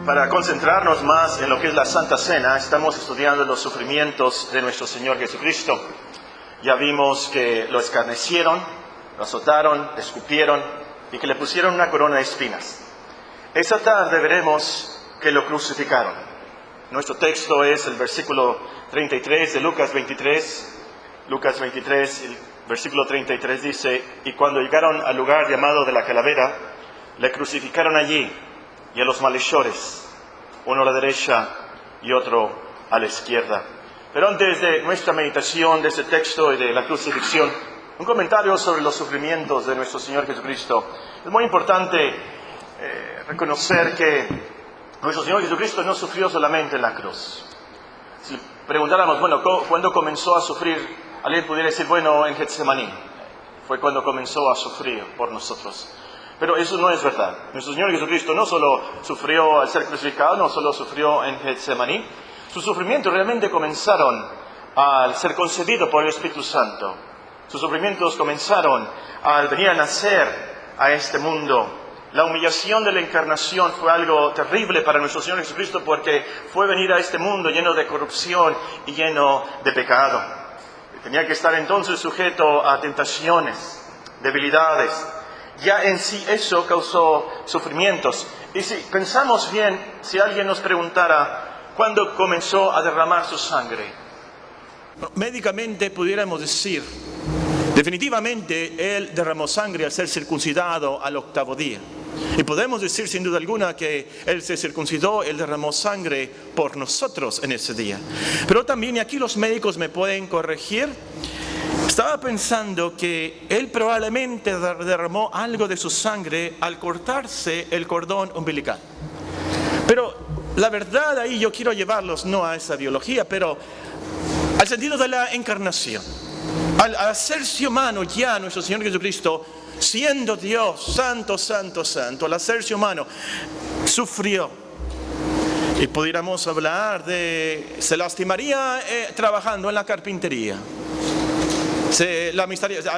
Para concentrarnos más en lo que es la Santa Cena, estamos estudiando los sufrimientos de nuestro Señor Jesucristo. Ya vimos que lo escarnecieron, lo azotaron, le escupieron y que le pusieron una corona de espinas. Esta tarde veremos que lo crucificaron. Nuestro texto es el versículo 33 de Lucas 23. Lucas 23, el versículo 33 dice: y cuando llegaron al lugar llamado de la Calavera, le crucificaron allí, y a los malhechores, uno a la derecha y otro a la izquierda. Pero antes de nuestra meditación de este texto y de la crucifixión, un comentario sobre los sufrimientos de nuestro Señor Jesucristo. Es muy importante reconocer que nuestro Señor Jesucristo no sufrió solamente en la cruz. Si preguntáramos, ¿cuándo comenzó a sufrir? Alguien pudiera decir, en Getsemaní. Fue cuando comenzó a sufrir por nosotros. Pero eso no es verdad. Nuestro Señor Jesucristo no solo sufrió al ser crucificado, no solo sufrió en Getsemaní. Sus sufrimientos realmente comenzaron al ser concebido por el Espíritu Santo. Sus sufrimientos comenzaron al venir a nacer a este mundo. La humillación de la encarnación fue algo terrible para nuestro Señor Jesucristo porque fue venir a este mundo lleno de corrupción y lleno de pecado. Tenía que estar entonces sujeto a tentaciones, debilidades. Ya en sí eso causó sufrimientos. Y si pensamos bien, si alguien nos preguntara cuándo comenzó a derramar su sangre, médicamente pudiéramos decir, definitivamente Él derramó sangre al ser circuncidado al 8º día. Y podemos decir sin duda alguna que Él se circuncidó, Él derramó sangre por nosotros en ese día. Pero también, y aquí los médicos me pueden corregir, estaba pensando que Él probablemente derramó algo de su sangre al cortarse el cordón umbilical. Pero la verdad ahí yo quiero llevarlos no a esa biología, pero al sentido de la encarnación. Al hacerse humano ya nuestro Señor Jesucristo, siendo Dios, santo, santo, santo, al hacerse humano, sufrió. Y pudiéramos hablar se lastimaría trabajando en la carpintería.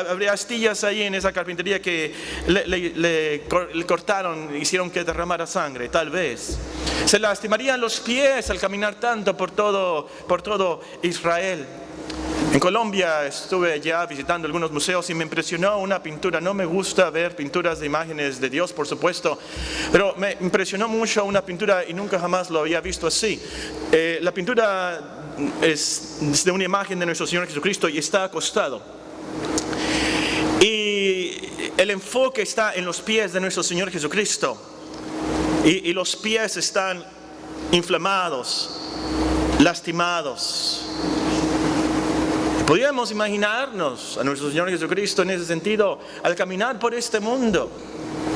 Habría astillas ahí en esa carpintería que le cortaron, hicieron que derramara sangre, tal vez. Se lastimarían los pies al caminar tanto por todo Israel. En Colombia estuve ya visitando algunos museos y me impresionó una pintura. No me gusta ver pinturas de imágenes de Dios, por supuesto, pero me impresionó mucho una pintura y nunca jamás lo había visto así. La pintura es de una imagen de nuestro Señor Jesucristo y está acostado. Y el enfoque está en los pies de nuestro Señor Jesucristo. Y los pies están inflamados, lastimados. Podríamos imaginarnos a nuestro Señor Jesucristo en ese sentido, al caminar por este mundo,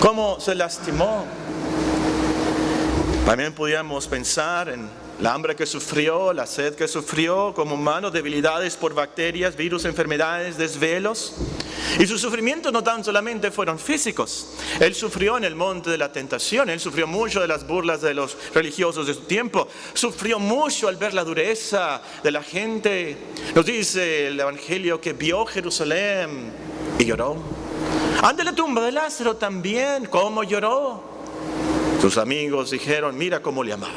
cómo se lastimó. También podríamos pensar en la hambre que sufrió, la sed que sufrió como humano, debilidades por bacterias, virus, enfermedades, desvelos. Y sus sufrimientos no tan solamente fueron físicos. Él sufrió en el monte de la tentación, Él sufrió mucho de las burlas de los religiosos de su tiempo, sufrió mucho al ver la dureza de la gente. Nos dice el Evangelio que vio Jerusalén y lloró. Ante la tumba de Lázaro también, ¿cómo lloró? Sus amigos dijeron, mira cómo le amaba.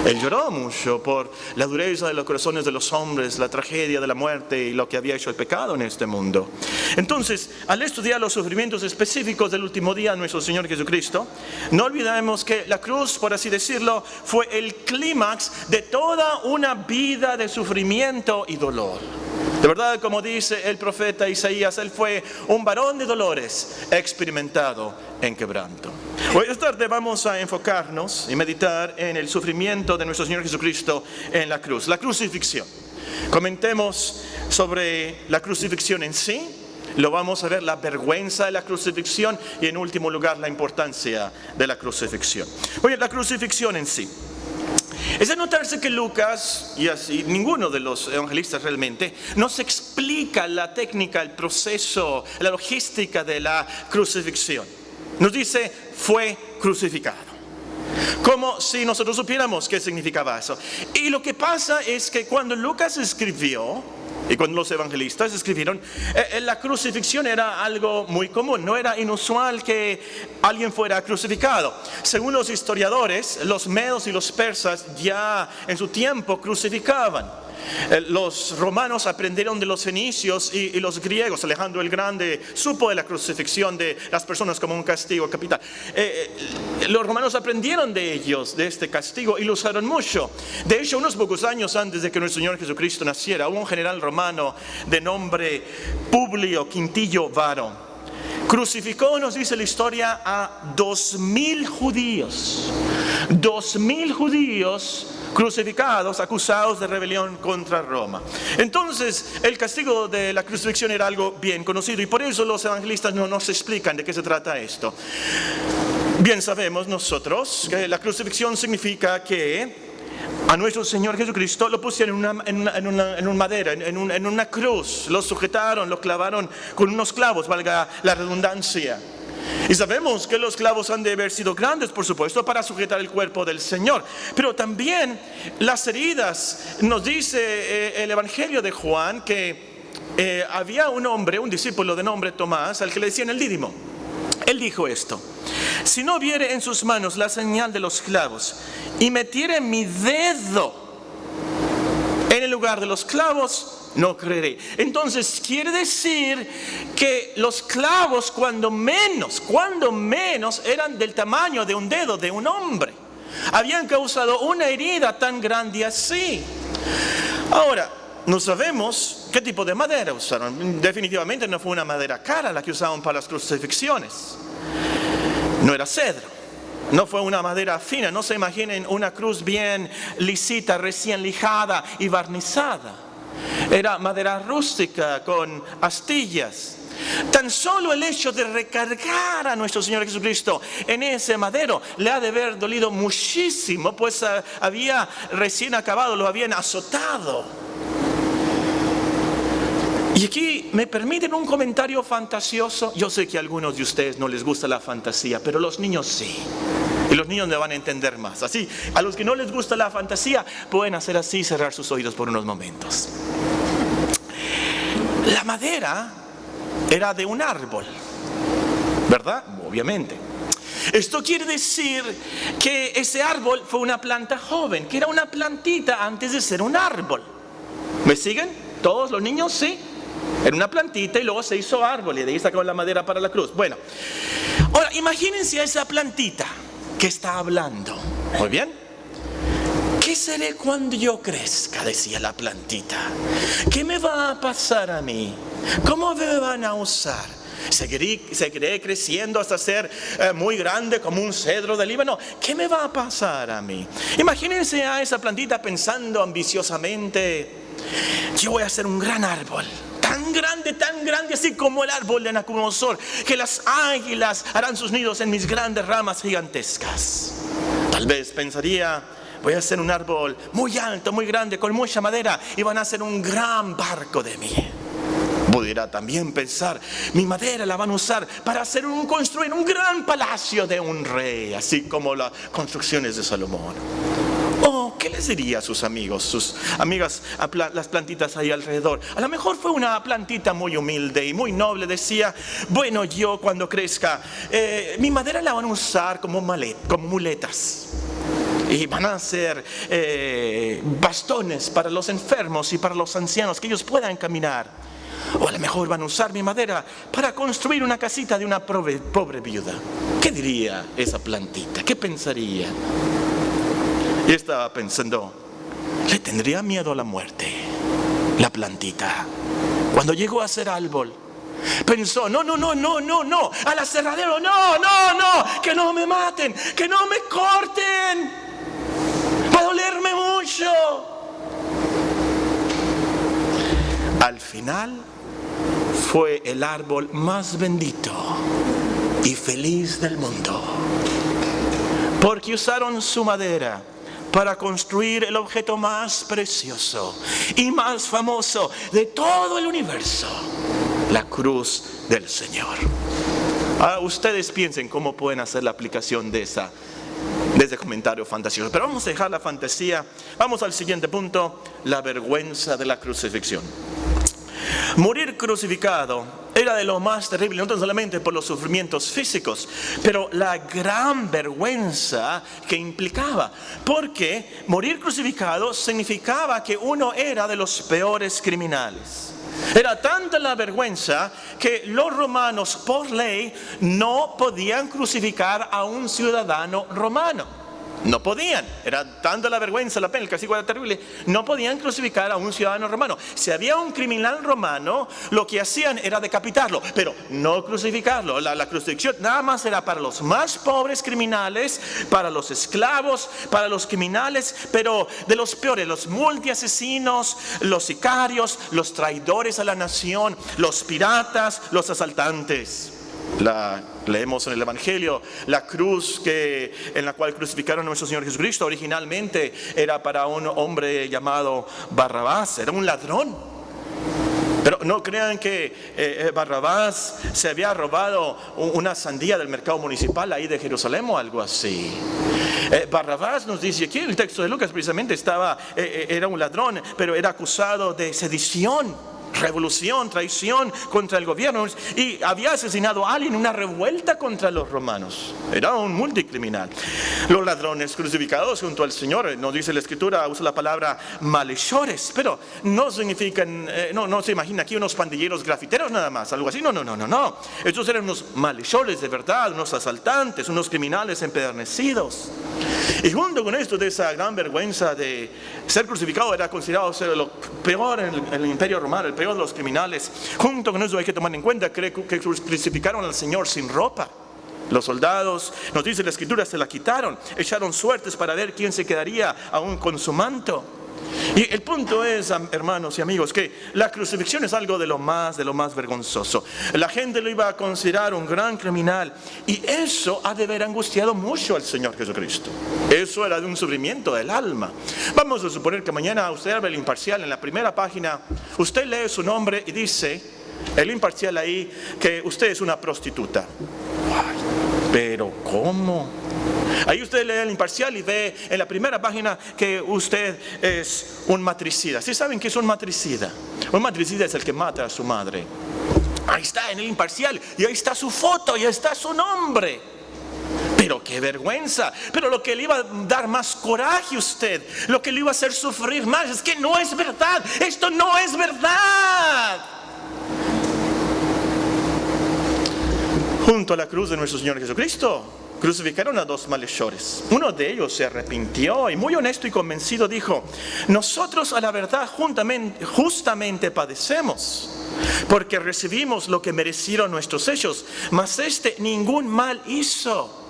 Él lloró mucho por la dureza de los corazones de los hombres, la tragedia de la muerte y lo que había hecho el pecado en este mundo. Entonces, al estudiar los sufrimientos específicos del último día de nuestro Señor Jesucristo, no olvidemos que la cruz, por así decirlo, fue el clímax de toda una vida de sufrimiento y dolor. De verdad, como dice el profeta Isaías, Él fue un varón de dolores, experimentado en quebranto. Hoy esta tarde vamos a enfocarnos y meditar en el sufrimiento de nuestro Señor Jesucristo en la cruz, la crucifixión. Comentemos sobre la crucifixión en sí, lo vamos a ver, la vergüenza de la crucifixión y en último lugar la importancia de la crucifixión. Oye, la crucifixión en sí. Es de notarse que Lucas, y así ninguno de los evangelistas realmente, nos explica la técnica, el proceso, la logística de la crucifixión. Nos dice, fue crucificado. Como si nosotros supiéramos qué significaba eso. Y lo que pasa es que cuando Lucas escribió, y cuando los evangelistas escribieron, la crucifixión era algo muy común, no era inusual que alguien fuera crucificado. Según los historiadores, los medos y los persas ya en su tiempo crucificaban. Los romanos aprendieron de los fenicios y los griegos. Alejandro el Grande supo de la crucifixión de las personas como un castigo capital. Los romanos aprendieron de ellos, de este castigo, y lo usaron mucho. De hecho, unos pocos años antes de que nuestro Señor Jesucristo naciera, hubo un general romano de nombre Publio Quintillo Varo. Crucificó, nos dice la historia, a 2,000 judíos. 2,000 judíos crucificados, acusados de rebelión contra Roma. Entonces, el castigo de la crucifixión era algo bien conocido, y por eso los evangelistas no nos explican de qué se trata esto. Bien sabemos nosotros que la crucifixión significa que a nuestro Señor Jesucristo lo pusieron en una madera, en una cruz, lo sujetaron, lo clavaron con unos clavos, valga la redundancia. Y sabemos que los clavos han de haber sido grandes, por supuesto, para sujetar el cuerpo del Señor. Pero también las heridas, nos dice el Evangelio de Juan que había un hombre, un discípulo de nombre Tomás, al que le decían el Dídimo. Él dijo esto: si no viere en sus manos la señal de los clavos y metiere mi dedo en el lugar de los clavos, no creeré. Entonces quiere decir que los clavos cuando menos eran del tamaño de un dedo de un hombre. Habían causado una herida tan grande así. Ahora, no sabemos qué tipo de madera usaron. Definitivamente no fue una madera cara la que usaban para las crucifixiones. No era cedro. No fue una madera fina. No se imaginen una cruz bien lisita, recién lijada y barnizada. Era madera rústica con astillas. Tan solo el hecho de recargar a nuestro Señor Jesucristo en ese madero le ha de haber dolido muchísimo, pues había recién acabado, lo habían azotado. Y aquí me permiten un comentario fantasioso. Yo sé que a algunos de ustedes no les gusta la fantasía, pero los niños sí. Y los niños me van a entender más. Así, a los que no les gusta la fantasía, pueden hacer así y cerrar sus oídos por unos momentos. La madera era de un árbol, ¿verdad? Obviamente. Esto quiere decir que ese árbol fue una planta joven, que era una plantita antes de ser un árbol. ¿Me siguen? ¿Todos los niños? Sí. Era una plantita y luego se hizo árbol y de ahí sacaron la madera para la cruz. Bueno, ahora imagínense a esa plantita que está hablando. Muy bien. ¿Qué seré cuando yo crezca?, decía la plantita. ¿Qué me va a pasar a mí? ¿Cómo me van a usar? ¿Seguiré creciendo hasta ser muy grande como un cedro del Líbano? ¿Qué me va a pasar a mí? Imagínense a esa plantita pensando ambiciosamente: yo voy a ser un gran árbol. Tan grande, así como el árbol de Nabucodonosor, que las águilas harán sus nidos en mis grandes ramas gigantescas. Tal vez pensaría: voy a ser un árbol muy alto, muy grande, con mucha madera, y van a hacer un gran barco de mí. Pudiera también pensar: mi madera la van a usar para construir un gran palacio de un rey, así como las construcciones de Salomón. Oh, ¿qué les diría a sus amigos, sus amigas, las plantitas ahí alrededor? A lo mejor fue una plantita muy humilde y muy noble. Decía: bueno, yo cuando crezca, mi madera la van a usar como muletas. Y van a ser bastones para los enfermos y para los ancianos, que ellos puedan caminar. O a lo mejor van a usar mi madera para construir una casita de una pobre viuda. ¿Qué diría esa plantita? ¿Qué pensaría? Y estaba pensando: le tendría miedo a la muerte, la plantita. Cuando llegó a ser árbol, pensó: no, al aserradero, no, que no me maten, que no me corten, va a dolerme mucho. Al final fue el árbol más bendito y feliz del mundo, porque usaron su madera para construir el objeto más precioso y más famoso de todo el universo: la cruz del Señor. Ahora ustedes piensen cómo pueden hacer la aplicación de ese comentario fantasioso. Pero vamos a dejar la fantasía. Vamos al siguiente punto: la vergüenza de la crucifixión. Morir crucificado era de lo más terrible, no solamente por los sufrimientos físicos, pero la gran vergüenza que implicaba. Porque morir crucificado significaba que uno era de los peores criminales. Era tanta la vergüenza que los romanos por ley no podían crucificar a un ciudadano romano. No podían, era tanta la vergüenza, la pena, el castigo era terrible. No podían crucificar a un ciudadano romano. Si había un criminal romano, lo que hacían era decapitarlo, pero no crucificarlo. La crucifixión nada más era para los más pobres criminales, para los esclavos, para los criminales, pero de los peores, los multiasesinos, los sicarios, los traidores a la nación, los piratas, los asaltantes. Leemos en el Evangelio la cruz en la cual crucificaron a nuestro Señor Jesucristo. Originalmente era para un hombre llamado Barrabás, era un ladrón. Pero no crean que Barrabás se había robado una sandía del mercado municipal ahí de Jerusalén o algo así. Barrabás, nos dice aquí en el texto de Lucas, precisamente era un ladrón, pero era acusado de sedición, revolución, traición contra el gobierno, y había asesinado a alguien en una revuelta contra los romanos. Era un multicriminal. Los ladrones crucificados junto al Señor, nos dice la Escritura, usa la palabra malhechores, pero no significan, no se imagina aquí unos pandilleros grafiteros nada más, algo así. No. Estos eran unos malhechores de verdad, unos asaltantes, unos criminales empedernecidos. Y junto con esto, de esa gran vergüenza de ser crucificado, era considerado ser lo peor en el Imperio Romano, el peor de los criminales. Junto con eso hay que tomar en cuenta que crucificaron al Señor sin ropa. Los soldados, nos dice la Escritura, se la quitaron, echaron suertes para ver quién se quedaría aún con su manto. Y el punto es, hermanos y amigos, que la crucifixión es algo de lo más vergonzoso. La gente lo iba a considerar un gran criminal, y eso ha de haber angustiado mucho al Señor Jesucristo. Eso era de un sufrimiento del alma. Vamos a suponer que mañana usted abre el Imparcial, en la primera página usted lee su nombre y dice, el Imparcial ahí, que usted es una prostituta. Ay, pero ¿cómo? Ahí usted lee el Imparcial y ve en la primera página que usted es un matricida. ¿Sí saben qué es un matricida? Un matricida es el que mata a su madre. Ahí está en el Imparcial, y ahí está su foto, y ahí está su nombre. Pero qué vergüenza. Pero lo que le iba a dar más coraje a usted, lo que le iba a hacer sufrir más, es que no es verdad. Esto no es verdad. Junto a la cruz de nuestro Señor Jesucristo crucificaron a dos malhechores. Uno de ellos se arrepintió y muy honesto y convencido dijo: nosotros a la verdad justamente padecemos, porque recibimos lo que merecieron nuestros hechos, mas este ningún mal hizo.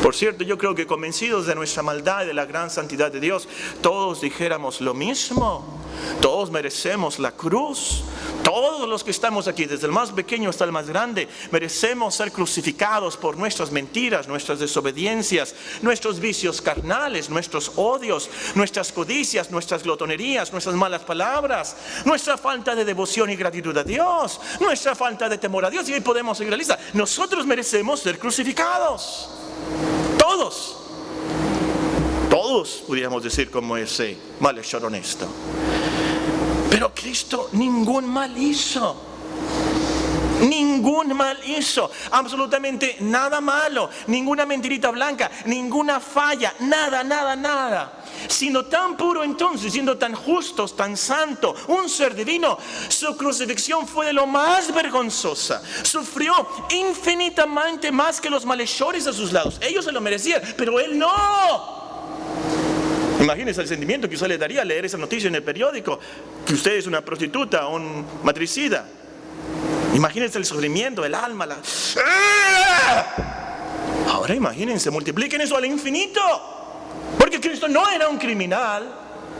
Por cierto, yo creo que convencidos de nuestra maldad y de la gran santidad de Dios, todos dijéramos lo mismo. Todos merecemos la cruz. Todos los que estamos aquí, desde el más pequeño hasta el más grande, merecemos ser crucificados por nuestras mentiras, nuestras desobediencias, nuestros vicios carnales, nuestros odios, nuestras codicias, nuestras glotonerías, nuestras malas palabras, nuestra falta de devoción y gratitud a Dios, nuestra falta de temor a Dios. Y ahí podemos seguir la lista. Nosotros merecemos ser crucificados. Todos pudiéramos decir como ese malhechor honesto. Pero Cristo ningún mal hizo. Ningún mal hizo. Absolutamente nada malo. Ninguna mentirita blanca. Ninguna falla. Nada. Siendo tan puro entonces, siendo tan justo, tan santo, un ser divino, su crucifixión fue de lo más vergonzosa. Sufrió infinitamente más que los malhechores a sus lados. Ellos se lo merecían, pero él no. Imagínense el sentimiento que usted le daría al leer esa noticia en el periódico, que usted es una prostituta o un matricida. Imagínense el sufrimiento, el alma. Ahora imagínense, multipliquen eso al infinito. Porque Cristo no era un criminal,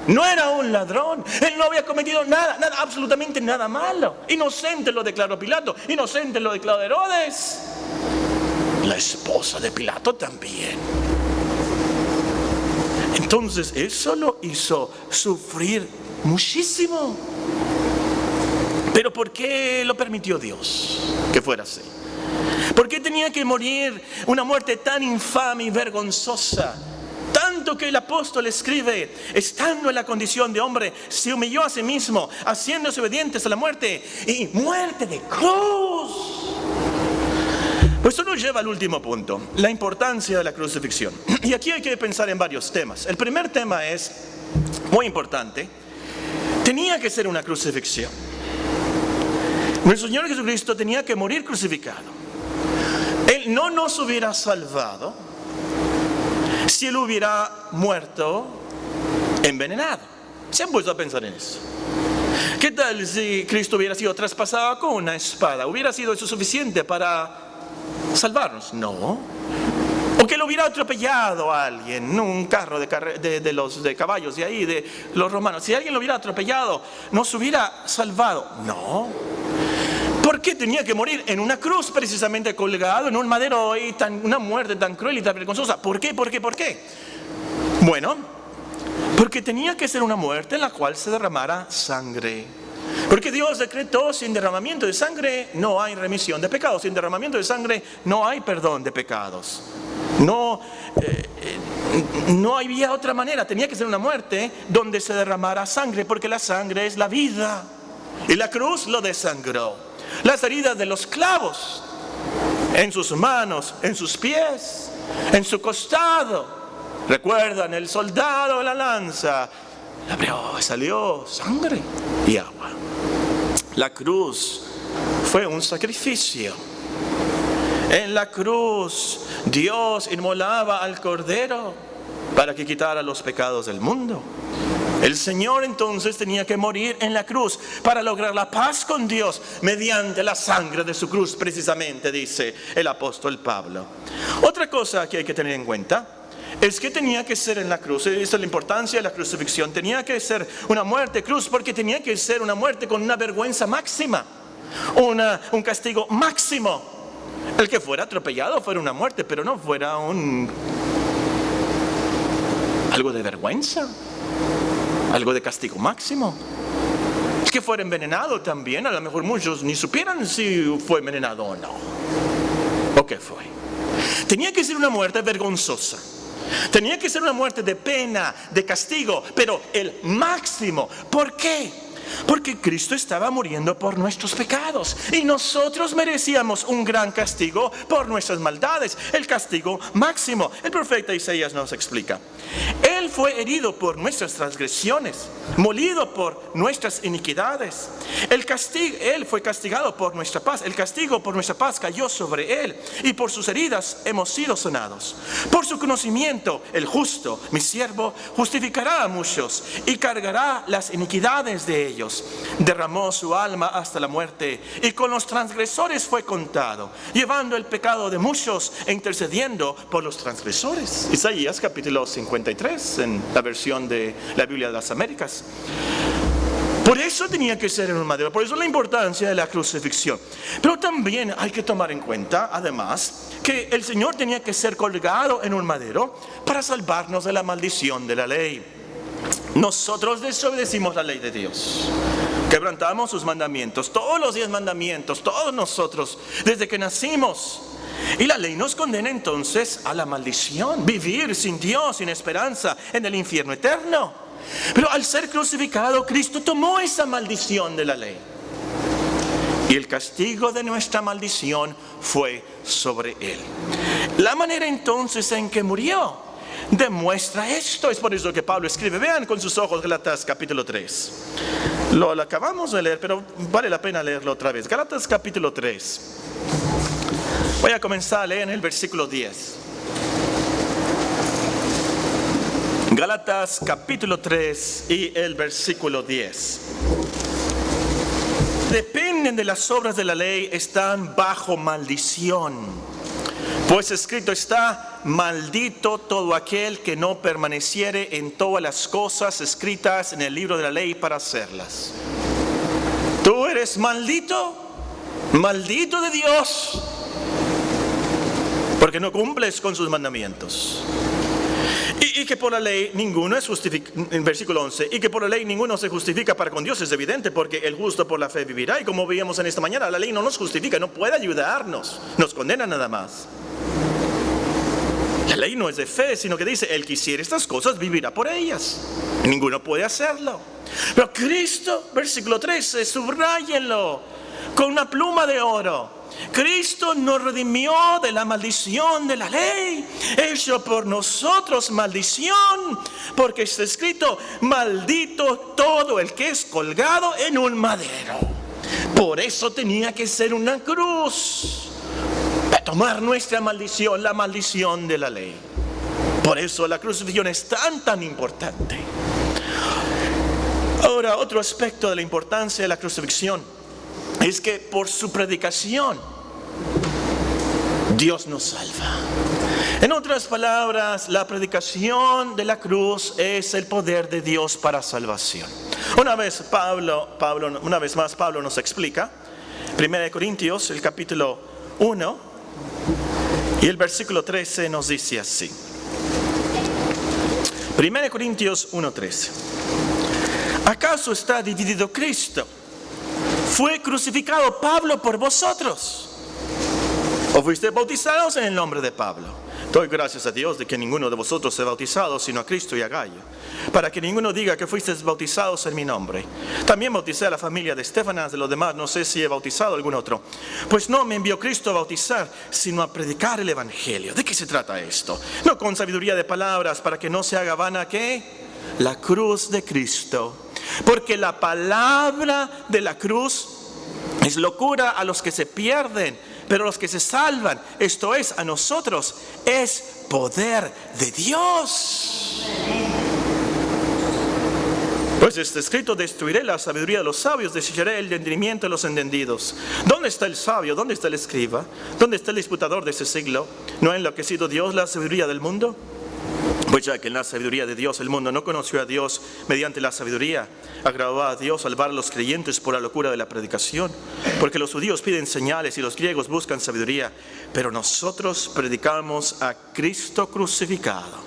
no era un ladrón. Él no había cometido nada, absolutamente nada malo. Inocente lo declaró Pilato, inocente lo declaró Herodes. La esposa de Pilato también. Entonces eso lo hizo sufrir muchísimo. Pero ¿por qué lo permitió Dios que fuera así? ¿Por qué tenía que morir una muerte tan infame y vergonzosa? Tan tanto que el apóstol escribe, estando en la condición de hombre, se humilló a sí mismo, haciéndose obediente hasta la muerte, y muerte de cruz. Pues esto nos lleva al último punto, la importancia de la crucifixión. Y aquí hay que pensar en varios temas. El primer tema es muy importante. Tenía que ser una crucifixión. Nuestro Señor Jesucristo tenía que morir crucificado. Él no nos hubiera salvado si Él hubiera muerto envenenado. ¿Se han puesto a pensar en eso? ¿Qué tal si Cristo hubiera sido traspasado con una espada? ¿Hubiera sido eso suficiente para salvarnos? No. O que lo hubiera atropellado a alguien, un carro de caballos de ahí, de los romanos. Si alguien lo hubiera atropellado, ¿nos hubiera salvado? No. ¿Por qué tenía que morir en una cruz, precisamente colgado en un madero, y una muerte tan cruel y tan vergonzosa? ¿Por qué? ¿Por qué? ¿Por qué? Bueno, porque tenía que ser una muerte en la cual se derramara sangre. Porque Dios decretó: sin derramamiento de sangre no hay remisión de pecados. Sin derramamiento de sangre no hay perdón de pecados. No había otra manera. Tenía que ser una muerte donde se derramara sangre, porque la sangre es la vida. Y la cruz lo desangró. Las heridas de los clavos en sus manos, en sus pies, en su costado. ¿Recuerdan? El soldado de la lanza la abrió, salió sangre y agua. La cruz fue un sacrificio. En la cruz Dios inmolaba al Cordero para que quitara los pecados del mundo. El Señor entonces tenía que morir en la cruz para lograr la paz con Dios mediante la sangre de su cruz, precisamente, dice el apóstol Pablo. Otra cosa que hay que tener en cuenta es que tenía que ser en la cruz. Esa es la importancia de la crucifixión. Tenía que ser una muerte cruz, porque tenía que ser una muerte con una vergüenza máxima, un castigo máximo. El que fuera atropellado fuera una muerte, pero no fuera algo de vergüenza, algo de castigo máximo. Es que fuera envenenado también. A lo mejor muchos ni supieran si fue envenenado o no, o qué fue. Tenía que ser una muerte vergonzosa. Tenía que ser una muerte de pena, de castigo, pero el máximo. ¿Por qué? Porque Cristo estaba muriendo por nuestros pecados y nosotros merecíamos un gran castigo por nuestras maldades, el castigo máximo. El profeta Isaías nos explica: Él fue herido por nuestras transgresiones, molido por nuestras iniquidades. Él fue castigado por nuestra paz. El castigo por nuestra paz cayó sobre Él, y por sus heridas hemos sido sanados. Por su conocimiento, el justo, mi siervo, justificará a muchos y cargará las iniquidades de ellos. Derramó su alma hasta la muerte, y con los transgresores fue contado, llevando el pecado de muchos e intercediendo por los transgresores. Isaías capítulo 53, en la versión de la Biblia de las Américas. Por eso tenía que ser en un madero. Por eso la importancia de la crucifixión. Pero también hay que tomar en cuenta, además, que el Señor tenía que ser colgado en un madero para salvarnos de la maldición de la ley. Nosotros desobedecimos la ley de Dios, quebrantamos sus mandamientos, todos los 10 mandamientos, todos nosotros, desde que nacimos. Y la ley nos condena entonces a la maldición, vivir sin Dios, sin esperanza, en el infierno eterno. Pero al ser crucificado, Cristo tomó esa maldición de la ley, y el castigo de nuestra maldición fue sobre Él. La manera entonces en que murió demuestra esto. Es por eso que Pablo escribe. Vean con sus ojos Gálatas capítulo 3. Lo acabamos de leer, pero vale la pena leerlo otra vez. Gálatas capítulo 3. Voy a comenzar a leer en el versículo 10. Gálatas capítulo 3 y el versículo 10. Dependen de las obras de la ley, están bajo maldición. Pues escrito está: maldito todo aquel que no permaneciere en todas las cosas escritas en el libro de la ley para hacerlas. Tú eres maldito, maldito de Dios, porque no cumples con sus mandamientos. Y que por la ley ninguno es justificado, en versículo 11, y que por la ley ninguno se justifica para con Dios es evidente, porque el justo por la fe vivirá. Y como veíamos en esta mañana, la ley no nos justifica, no puede ayudarnos, nos condena nada más. La ley no es de fe, sino que dice, el que hiciere estas cosas vivirá por ellas. Ninguno puede hacerlo. Pero Cristo, versículo 13, subráyenlo con una pluma de oro. Cristo nos redimió de la maldición de la ley, hecho por nosotros maldición, porque está escrito, maldito todo el que es colgado en un madero. Por eso tenía que ser una cruz, para tomar nuestra maldición, la maldición de la ley. Por eso la crucifixión es tan importante. Ahora, otro aspecto de la importancia de la crucifixión es que por su predicación Dios nos salva. En otras palabras, la predicación de la cruz es el poder de Dios para salvación. Una vez más Pablo nos explica, 1 Corintios, el capítulo 1 y el versículo 13 nos dice así. 1 Corintios 1:13. ¿Acaso está dividido Cristo? ¿Fue crucificado Pablo por vosotros? ¿O fuisteis bautizados en el nombre de Pablo? Doy gracias a Dios de que ninguno de vosotros se ha bautizado, sino a Cristo y a Gallo, para que ninguno diga que fuisteis bautizados en mi nombre. También bauticé a la familia de Estefanas, de los demás no sé si he bautizado a algún otro. Pues no me envió Cristo a bautizar, sino a predicar el evangelio. ¿De qué se trata esto? No con sabiduría de palabras, para que no se haga vana, ¿qué? La cruz de Cristo. Porque la palabra de la cruz es locura a los que se pierden, pero los que se salvan, esto es, a nosotros, es poder de Dios. Pues está escrito, destruiré la sabiduría de los sabios, desecharé el entendimiento de los entendidos. ¿Dónde está el sabio? ¿Dónde está el escriba? ¿Dónde está el disputador de ese siglo? ¿No ha enloquecido Dios la sabiduría del mundo? Pues ya que en la sabiduría de Dios el mundo no conoció a Dios mediante la sabiduría, agradó a Dios salvar a los creyentes por la locura de la predicación. Porque los judíos piden señales y los griegos buscan sabiduría, pero nosotros predicamos a Cristo crucificado.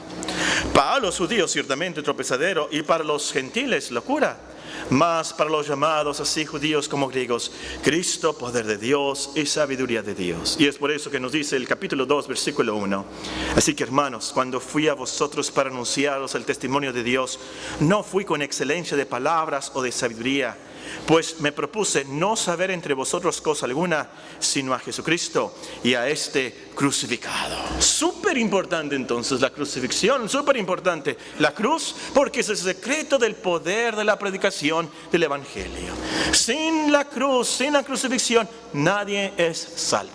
Para los judíos ciertamente tropezadero y para los gentiles locura. Mas para los llamados así judíos como griegos, Cristo, poder de Dios y sabiduría de Dios. Y es por eso que nos dice el capítulo 2, versículo 1. Así que hermanos, cuando fui a vosotros para anunciaros el testimonio de Dios, no fui con excelencia de palabras o de sabiduría, pues me propuse no saber entre vosotros cosa alguna, sino a Jesucristo y a este crucificado. Súper importante entonces la crucifixión, súper importante la cruz, porque es el secreto del poder de la predicación del evangelio. Sin la cruz, sin la crucifixión, nadie es salvo.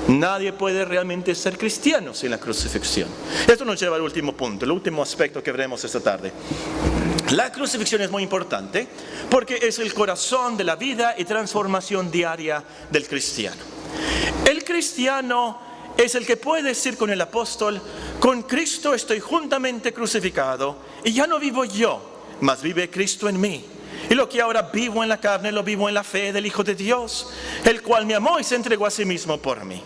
Nadie puede realmente ser cristiano sin la crucifixión. Esto nos lleva al último punto, el último aspecto que veremos esta tarde. La crucifixión es muy importante porque es el corazón de la vida y transformación diaria del cristiano. El cristiano es el que puede decir con el apóstol, con Cristo estoy juntamente crucificado y ya no vivo yo, mas vive Cristo en mí. Y lo que ahora vivo en la carne, lo vivo en la fe del Hijo de Dios, el cual me amó y se entregó a sí mismo por mí.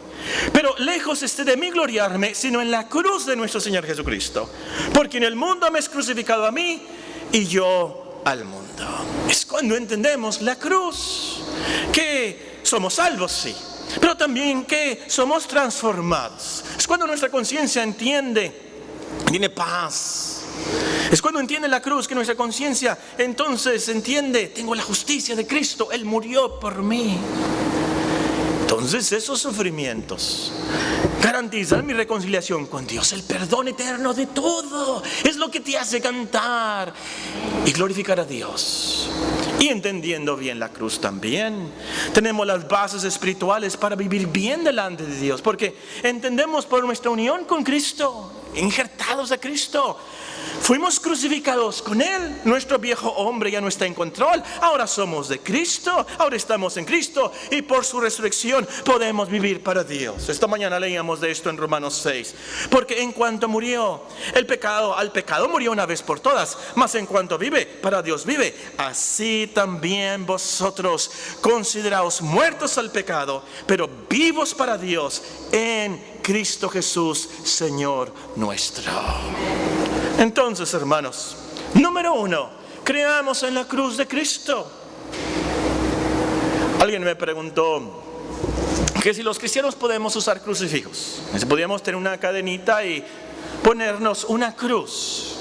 Pero lejos esté de mí gloriarme, sino en la cruz de nuestro Señor Jesucristo. Porque en el mundo me es crucificado a mí y yo al mundo. Es cuando entendemos la cruz, que somos salvos, sí, pero también que somos transformados. Es cuando nuestra conciencia entiende, tiene paz. Es cuando entiende la cruz que nuestra conciencia entonces entiende, tengo la justicia de Cristo, Él murió por mí. Entonces esos sufrimientos garantizan mi reconciliación con Dios, el perdón eterno de todo. Es lo que te hace cantar y glorificar a Dios. Y entendiendo bien la cruz también, tenemos las bases espirituales para vivir bien delante de Dios, porque entendemos por nuestra unión con Cristo, injertados a Cristo, fuimos crucificados con Él. Nuestro viejo hombre ya no está en control. Ahora somos de Cristo. Ahora estamos en Cristo. Y por su resurrección podemos vivir para Dios. Esta mañana leíamos de esto en Romanos 6. Porque en cuanto murió al pecado murió una vez por todas. Mas en cuanto vive, para Dios vive. Así también vosotros consideraos muertos al pecado, pero vivos para Dios en Cristo Jesús, Señor nuestro. Entonces, hermanos, número 1, creamos en la cruz de Cristo. Alguien me preguntó que si los cristianos podemos usar crucifijos, si podíamos tener una cadenita y ponernos una cruz.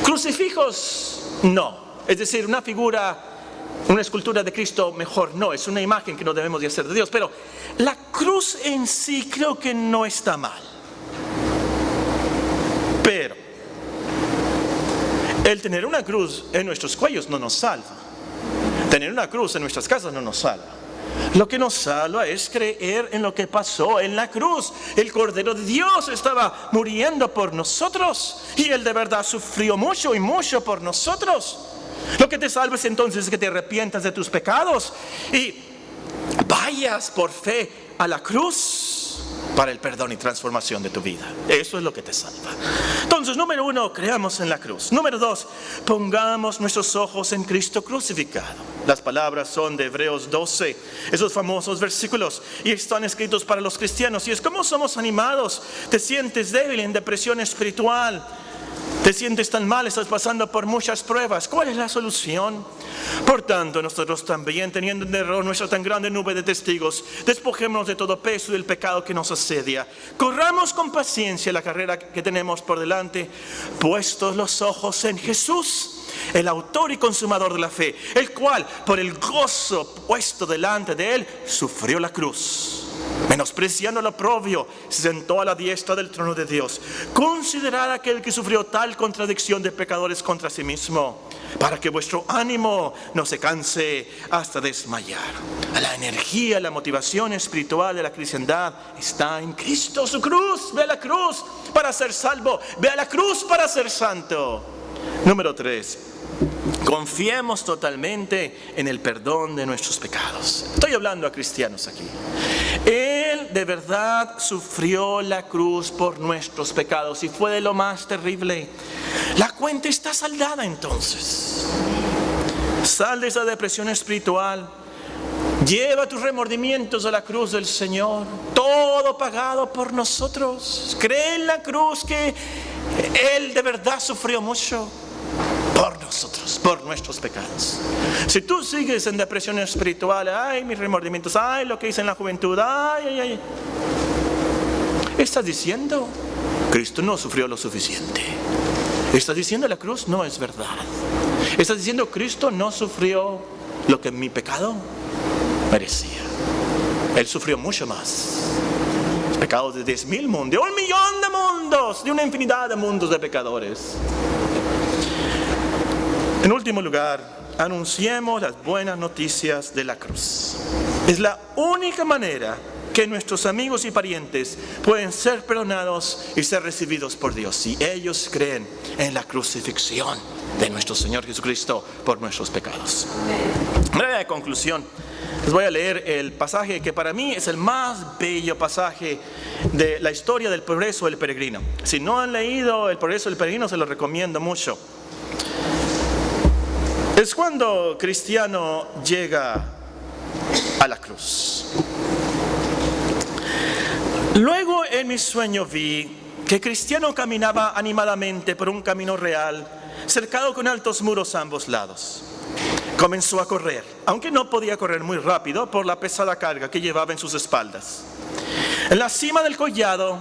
Crucifijos no, es decir, una figura, una escultura de Cristo mejor no, es una imagen que no debemos de hacer de Dios, pero la cruz en sí creo que no está mal. Pero el tener una cruz en nuestros cuellos no nos salva. Tener una cruz en nuestras casas no nos salva. Lo que nos salva es creer en lo que pasó en la cruz. El Cordero de Dios estaba muriendo por nosotros y Él de verdad sufrió mucho y mucho por nosotros. Lo que te salva es entonces que te arrepientas de tus pecados y vayas por fe a la cruz para el perdón y transformación de tu vida. Eso es lo que te salva. Entonces, número 1, creamos en la cruz. Número 2, pongamos nuestros ojos en Cristo crucificado. Las palabras son de Hebreos 12, esos famosos versículos, y están escritos para los cristianos. Y es como somos animados. Te sientes débil, en depresión espiritual, te sientes tan mal, estás pasando por muchas pruebas. ¿Cuál es la solución? Por tanto, nosotros también, teniendo en derredor nuestra tan grande nube de testigos, despojémonos de todo peso y del pecado que nos asedia. Corramos con paciencia la carrera que tenemos por delante, puestos los ojos en Jesús, el autor y consumador de la fe, el cual, por el gozo puesto delante de Él, sufrió la cruz, menospreciando lo oprobio, se sentó a la diestra del trono de Dios. Considerad aquel que sufrió tal contradicción de pecadores contra sí mismo, para que vuestro ánimo no se canse hasta desmayar. La energía, la motivación espiritual de la cristiandad está en Cristo, su cruz. Ve a la cruz para ser salvo, ve a la cruz para ser santo. Número 3, confiemos totalmente en el perdón de nuestros pecados. Estoy hablando a cristianos aquí. Él de verdad sufrió la cruz por nuestros pecados y fue de lo más terrible. La cuenta está saldada entonces. Sal de esa depresión espiritual. Lleva tus remordimientos a la cruz del Señor. Todo pagado por nosotros. Cree en la cruz que Él de verdad sufrió mucho por nosotros, por nuestros pecados. Si tú sigues en depresión espiritual, ay, mis remordimientos, ay, lo que hice en la juventud, ay, estás diciendo, Cristo no sufrió lo suficiente. Estás diciendo, la cruz no es verdad. Estás diciendo, Cristo no sufrió lo que mi pecado merecía. Él sufrió mucho más. Los pecados de 10,000 mundos, de 1,000,000 de mundos, de una infinidad de mundos de pecadores. En último lugar, anunciemos las buenas noticias de la cruz. Es la única manera que nuestros amigos y parientes pueden ser perdonados y ser recibidos por Dios, si ellos creen en la crucifixión de nuestro Señor Jesucristo por nuestros pecados. Breve conclusión. Les voy a leer el pasaje que para mí es el más bello pasaje de la historia del progreso del peregrino. Si no han leído el progreso del peregrino, se lo recomiendo mucho. Es cuando Cristiano llega a la cruz. Luego en mi sueño vi que Cristiano caminaba animadamente por un camino real, cercado con altos muros a ambos lados. Comenzó a correr, aunque no podía correr muy rápido por la pesada carga que llevaba en sus espaldas. En la cima del collado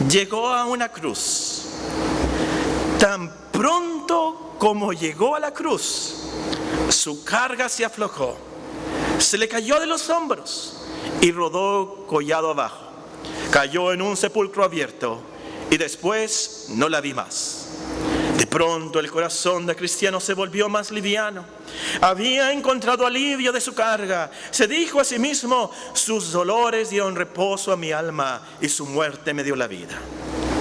llegó a una cruz. Tan pronto como llegó a la cruz, su carga se aflojó, se le cayó de los hombros y rodó collado abajo. Cayó en un sepulcro abierto y después no la vi más. De pronto el corazón de Cristiano se volvió más liviano. Había encontrado alivio de su carga. Se dijo a sí mismo, sus dolores dieron reposo a mi alma y su muerte me dio la vida.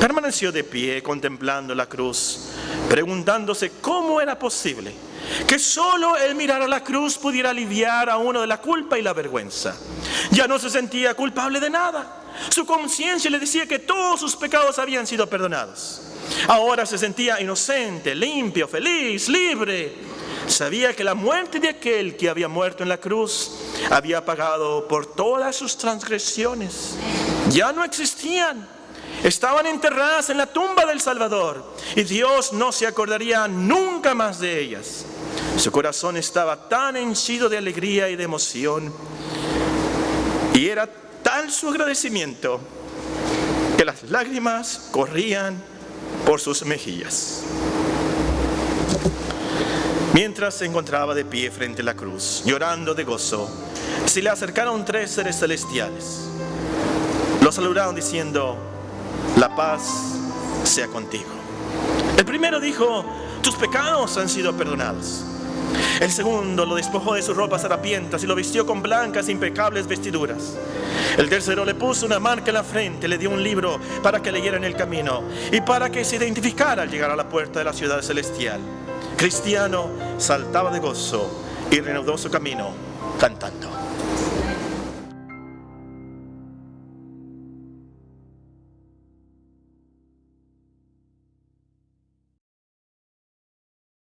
Permaneció de pie contemplando la cruz, preguntándose cómo era posible que solo el mirar a la cruz pudiera aliviar a uno de la culpa y la vergüenza. Ya no se sentía culpable de nada. Su conciencia le decía que todos sus pecados habían sido perdonados. Ahora se sentía inocente, limpio, feliz, libre. Sabía que la muerte de aquel que había muerto en la cruz había pagado por todas sus transgresiones. Ya no existían. Estaban enterradas en la tumba del Salvador y Dios no se acordaría nunca más de ellas. Su corazón estaba tan henchido de alegría y de emoción y era tan tal su agradecimiento que las lágrimas corrían por sus mejillas. Mientras se encontraba de pie frente a la cruz, llorando de gozo, se le acercaron 3 seres celestiales. Lo saludaron diciendo: la paz sea contigo. El primero dijo: tus pecados han sido perdonados. El segundo lo despojó de sus ropas harapientas y lo vistió con blancas e impecables vestiduras. El tercero le puso una marca en la frente, le dio un libro para que leyera en el camino y para que se identificara al llegar a la puerta de la ciudad celestial. Cristiano saltaba de gozo y reanudó su camino cantando.